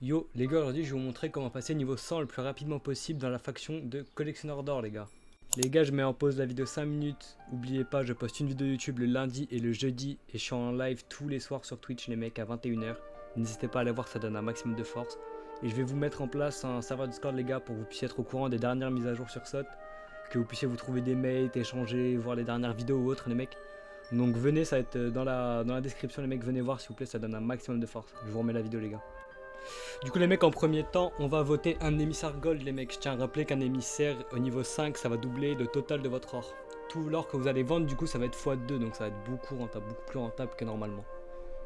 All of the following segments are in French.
Yo les gars, aujourd'hui je vais vous montrer comment passer niveau 100 le plus rapidement possible dans la faction de collectionneur d'or les gars. Les gars, je mets en pause la vidéo 5 minutes. N'oubliez pas, je poste une vidéo YouTube le lundi et le jeudi et je suis en live tous les soirs sur Twitch les mecs à 21 h. N'hésitez pas à aller voir, ça donne un maximum de force. Et je vais vous mettre en place un serveur Discord les gars pour que vous puissiez être au courant des dernières mises à jour sur SOT, que vous puissiez vous trouver des mates, échanger, voir les dernières vidéos ou autres les mecs. Donc venez, ça va être dans la description les mecs, venez voir s'il vous plaît, ça donne un maximum de force. Je vous remets la vidéo les gars. Du coup les mecs, en premier temps on va voter un émissaire gold les mecs. Je tiens à rappeler qu'un émissaire au niveau 5 ça va doubler le total de votre or. Tout l'or que vous allez vendre du coup ça va être x2, donc ça va être beaucoup rentable, beaucoup plus rentable que normalement.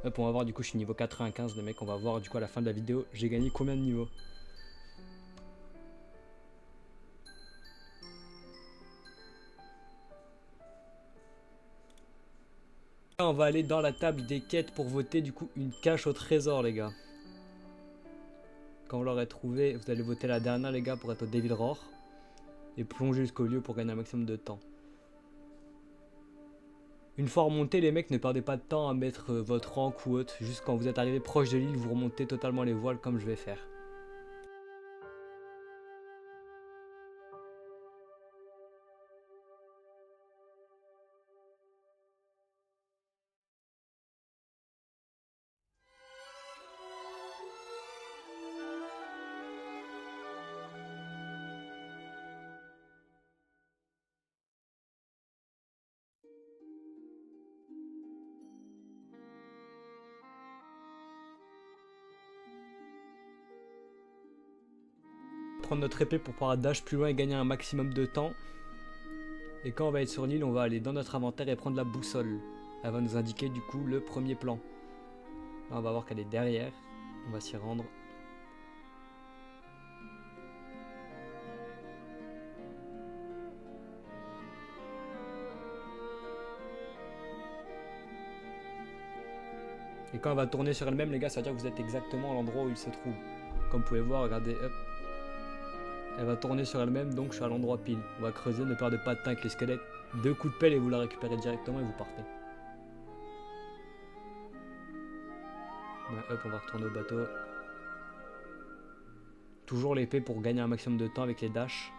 Hop, on va voir, du coup je suis niveau 95 les mecs, on va voir du coup à la fin de la vidéo j'ai gagné combien de niveaux. Là, on va aller dans la table des quêtes pour voter du coup une cache au trésor les gars. Quand vous l'aurez trouvé, vous allez voter la dernière les gars pour être au Devil Roar et plonger jusqu'au lieu pour gagner un maximum de temps. Une fois remonté les mecs, ne perdez pas de temps à mettre votre rank ou autre. Juste quand vous êtes arrivé proche de l'île, vous remontez totalement les voiles comme je vais faire. Prendre notre épée pour pouvoir dash plus loin et gagner un maximum de temps. Et quand on va être sur l'île, on va aller dans notre inventaire et prendre la boussole. Elle va nous indiquer du coup le premier plan. Là on va voir qu'elle est derrière. On va s'y rendre. Et quand elle va tourner sur elle-même les gars, ça veut dire que vous êtes exactement à l'endroit où il se trouve. Comme vous pouvez voir, regardez, hop. Elle va tourner sur elle-même, donc je suis à l'endroit pile. On va creuser, ne perdez pas de temps avec les squelettes. 2 coups de pelle et vous la récupérez directement et vous partez. Ouais, hop, on va retourner au bateau. Toujours l'épée pour gagner un maximum de temps avec les dashs.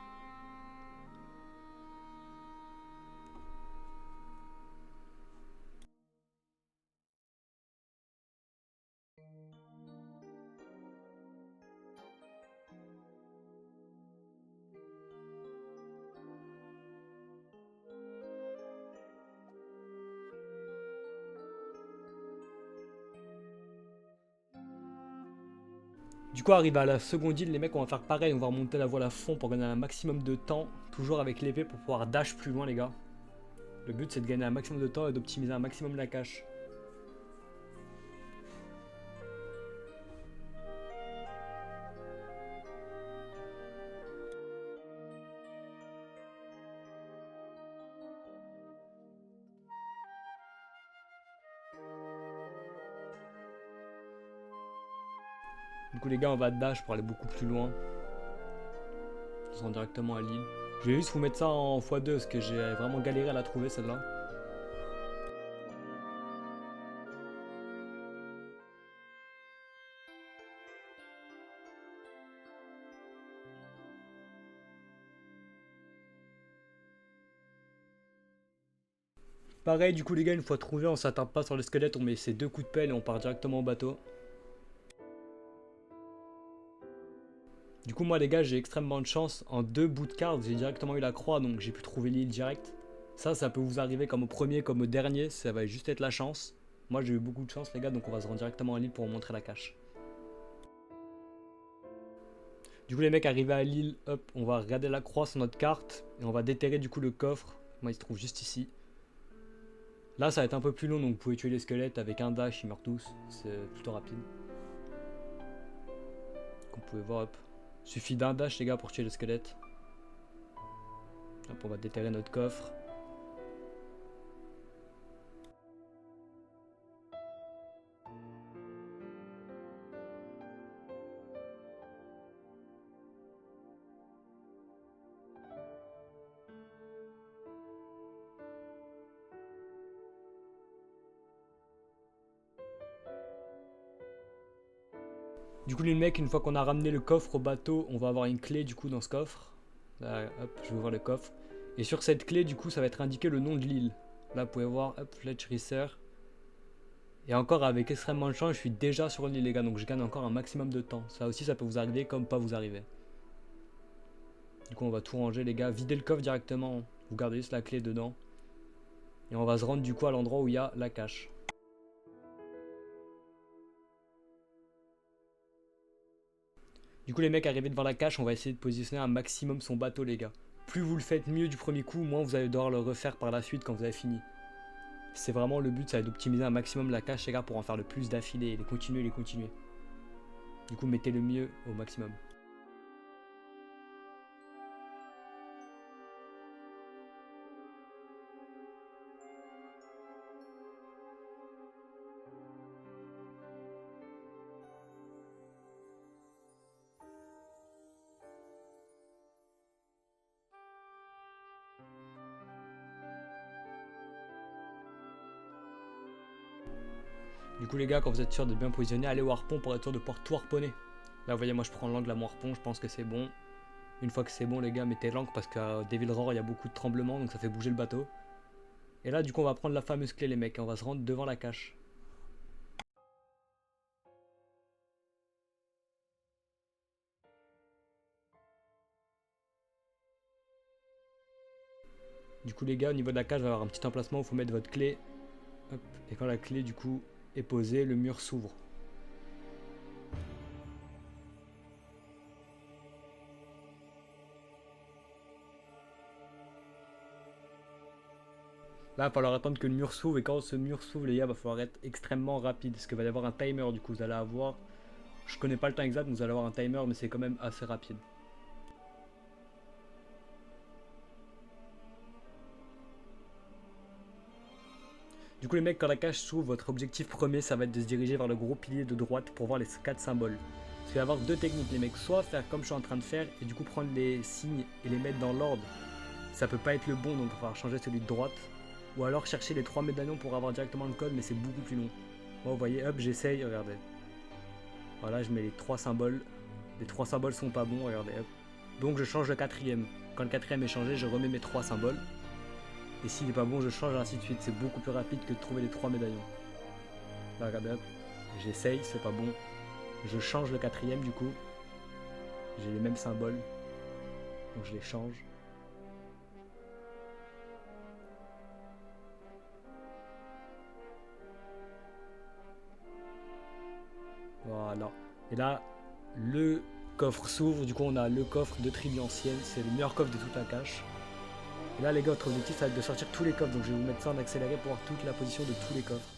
Du coup, arrivé à la seconde île, les mecs, on va faire pareil. On va remonter la voile à fond pour gagner un maximum de temps. Toujours avec l'épée pour pouvoir dash plus loin, les gars. Le but, c'est de gagner un maximum de temps et d'optimiser un maximum la cache. Du coup, les gars, on va dash pour aller beaucoup plus loin. On se rend directement à l'île. Je vais juste vous mettre ça en x2 parce que j'ai vraiment galéré à la trouver, celle-là. Pareil, du coup, les gars, une fois trouvé, on s'attarde pas sur le squelette. On met ces 2 coups de pelle et on part directement au bateau. Du coup, moi, les gars, j'ai extrêmement de chance. En 2 bouts de carte, j'ai directement eu la croix, donc j'ai pu trouver l'île direct. Ça peut vous arriver comme au premier, comme au dernier. Ça va juste être la chance. Moi, j'ai eu beaucoup de chance, les gars, donc on va se rendre directement à l'île pour vous montrer la cache. Du coup, les mecs, arrivés à l'île, hop, on va regarder la croix sur notre carte et on va déterrer du coup le coffre. Moi, il se trouve juste ici. Là, ça va être un peu plus long, donc vous pouvez tuer les squelettes avec un dash, ils meurent tous. C'est plutôt rapide. Comme vous pouvez voir, hop. Suffit d'un dash, les gars, pour tuer les squelettes. Hop, on va déterrer notre coffre. Du coup les mecs, une fois qu'on a ramené le coffre au bateau, on va avoir une clé du coup dans ce coffre. Là, hop, je vais ouvrir le coffre. Et sur cette clé du coup ça va être indiqué le nom de l'île. Là vous pouvez voir, hop, Fletch Reeser. Et encore avec extrêmement de chance, je suis déjà sur l'île les gars, donc je gagne encore un maximum de temps. Ça aussi ça peut vous arriver comme pas vous arriver. Du coup on va tout ranger les gars, vider le coffre directement, vous gardez juste la clé dedans. Et on va se rendre du coup à l'endroit où il y a la cache. Du coup les mecs arrivés devant la cache, on va essayer de positionner un maximum son bateau les gars. Plus vous le faites mieux du premier coup, moins vous allez devoir le refaire par la suite quand vous avez fini. C'est vraiment le but, ça va être d'optimiser un maximum la cache les gars pour en faire le plus d'affilée et les continuer. Du coup mettez le mieux au maximum. Du coup les gars, quand vous êtes sûr de bien positionner, allez au harpon pour être sûr de pouvoir tout harponner. Là vous voyez, moi je prends l'angle à mon harpon, je pense que c'est bon. Une fois que c'est bon les gars, mettez l'angle parce qu'à Devil Roar il y a beaucoup de tremblements, donc ça fait bouger le bateau. Et là du coup on va prendre la fameuse clé les mecs, et on va se rendre devant la cache. Du coup les gars, au niveau de la cage, il va y avoir un petit emplacement où il faut mettre votre clé. Hop. Et quand la clé du coup est posée, le mur s'ouvre. Là, il va falloir attendre que le mur s'ouvre, et quand ce mur s'ouvre, les gars, il va falloir être extrêmement rapide, parce qu'il va y avoir un timer, du coup, vous allez avoir... Je connais pas le temps exact, mais vous allez avoir un timer, mais c'est quand même assez rapide. Du coup, les mecs, quand la cage s'ouvre, votre objectif premier, ça va être de se diriger vers le gros pilier de droite pour voir les 4 symboles. Parce qu'il va y avoir deux techniques, les mecs. Soit faire comme je suis en train de faire, et du coup prendre les signes et les mettre dans l'ordre. Ça peut pas être le bon, donc il va falloir changer celui de droite. Ou alors chercher les 3 médaillons pour avoir directement le code, mais c'est beaucoup plus long. Moi, vous voyez, hop, j'essaye, regardez. Voilà, je mets les 3 symboles. Les 3 symboles sont pas bons, regardez, hop. Donc je change le quatrième. Quand le quatrième est changé, je remets mes 3 symboles. Et s'il est pas bon, je change, ainsi de suite. C'est beaucoup plus rapide que de trouver les 3 médaillons. Là, regardez, hop. J'essaye, c'est pas bon. Je change le quatrième, du coup. J'ai les mêmes symboles. Donc je les change. Voilà. Et là, le coffre s'ouvre. Du coup, on a le coffre de tribu ancienne. C'est le meilleur coffre de toute la cache. Et là, les gars, votre objectif, ça va être de sortir tous les coffres. Donc je vais vous mettre ça en accéléré pour voir toute la position de tous les coffres.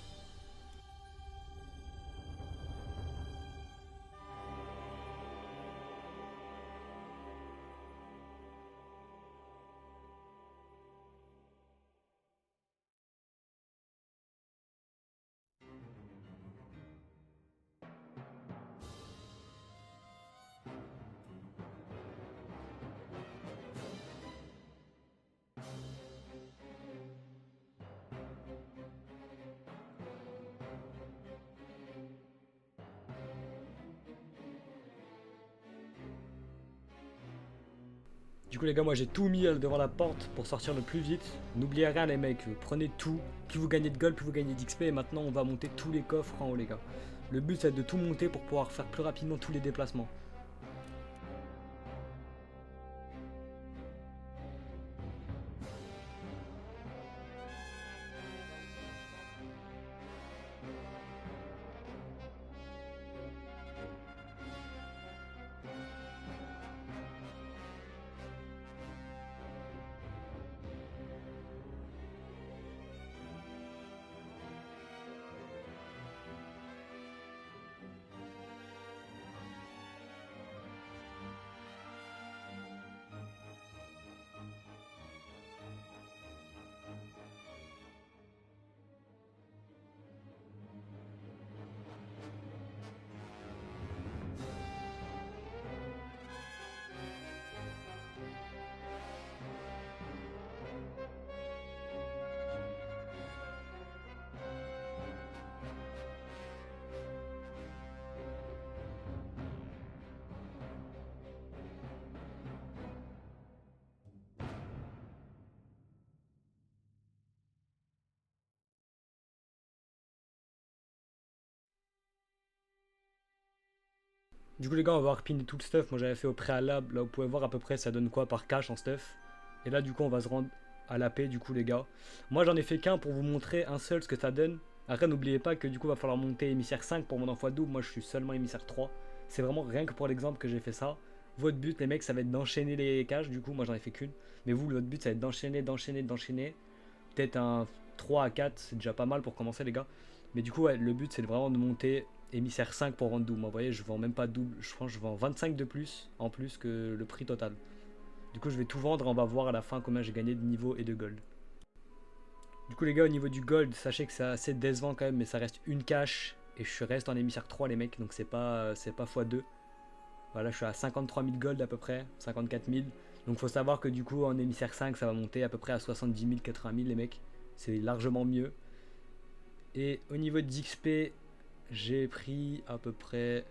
Du coup les gars, moi j'ai tout mis devant la porte pour sortir le plus vite. N'oubliez rien les mecs, prenez tout. Plus vous gagnez de gold, plus vous gagnez d'XP. Et maintenant on va monter tous les coffres en haut les gars. Le but c'est de tout monter pour pouvoir faire plus rapidement tous les déplacements. Du coup les gars, on va repiler tout le stuff. Moi j'avais fait au préalable. Là vous pouvez voir à peu près ça donne quoi par cache en stuff. Et là du coup on va se rendre à la paix du coup les gars. Moi j'en ai fait qu'un pour vous montrer un seul ce que ça donne. Après n'oubliez pas que du coup va falloir monter émissaire 5 pour mon envoi double. Moi je suis seulement émissaire 3. C'est vraiment rien que pour l'exemple que j'ai fait ça. Votre but les mecs ça va être d'enchaîner les caches. Du coup moi j'en ai fait qu'une. Mais vous votre but ça va être d'enchaîner, d'enchaîner. Peut-être un 3 à 4 c'est déjà pas mal pour commencer les gars. Mais du coup ouais, le but c'est vraiment de monter émissaire 5 pour vendre double. Moi, vous voyez, je vends même pas double. Je pense que je vends 25 de plus en plus que le prix total. Du coup, je vais tout vendre et on va voir à la fin combien j'ai gagné de niveau et de gold. Du coup, les gars, au niveau du gold, sachez que c'est assez décevant quand même, mais ça reste une cache et je reste en émissaire 3, les mecs, donc c'est pas x2. Voilà, je suis à 53 000 gold à peu près, 54 000. Donc, faut savoir que du coup, en émissaire 5, ça va monter à peu près à 70 000, 80 000, les mecs. C'est largement mieux. Et au niveau d'XP, j'ai pris à peu près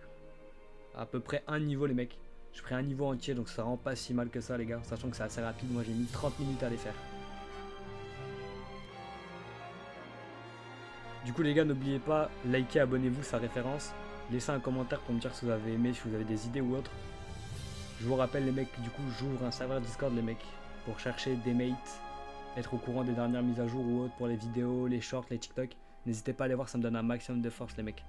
un niveau les mecs. J'ai pris un niveau entier donc ça rend pas si mal que ça les gars. Sachant que c'est assez rapide, moi j'ai mis 30 minutes à les faire. Du coup les gars n'oubliez pas, likez, abonnez-vous, sa référence. Laissez un commentaire pour me dire si vous avez aimé, si vous avez des idées ou autre. Je vous rappelle les mecs, du coup j'ouvre un serveur Discord les mecs. Pour chercher des mates, être au courant des dernières mises à jour ou autres pour les vidéos, les shorts, les TikTok. N'hésitez pas à aller voir, ça me donne un maximum de force les mecs.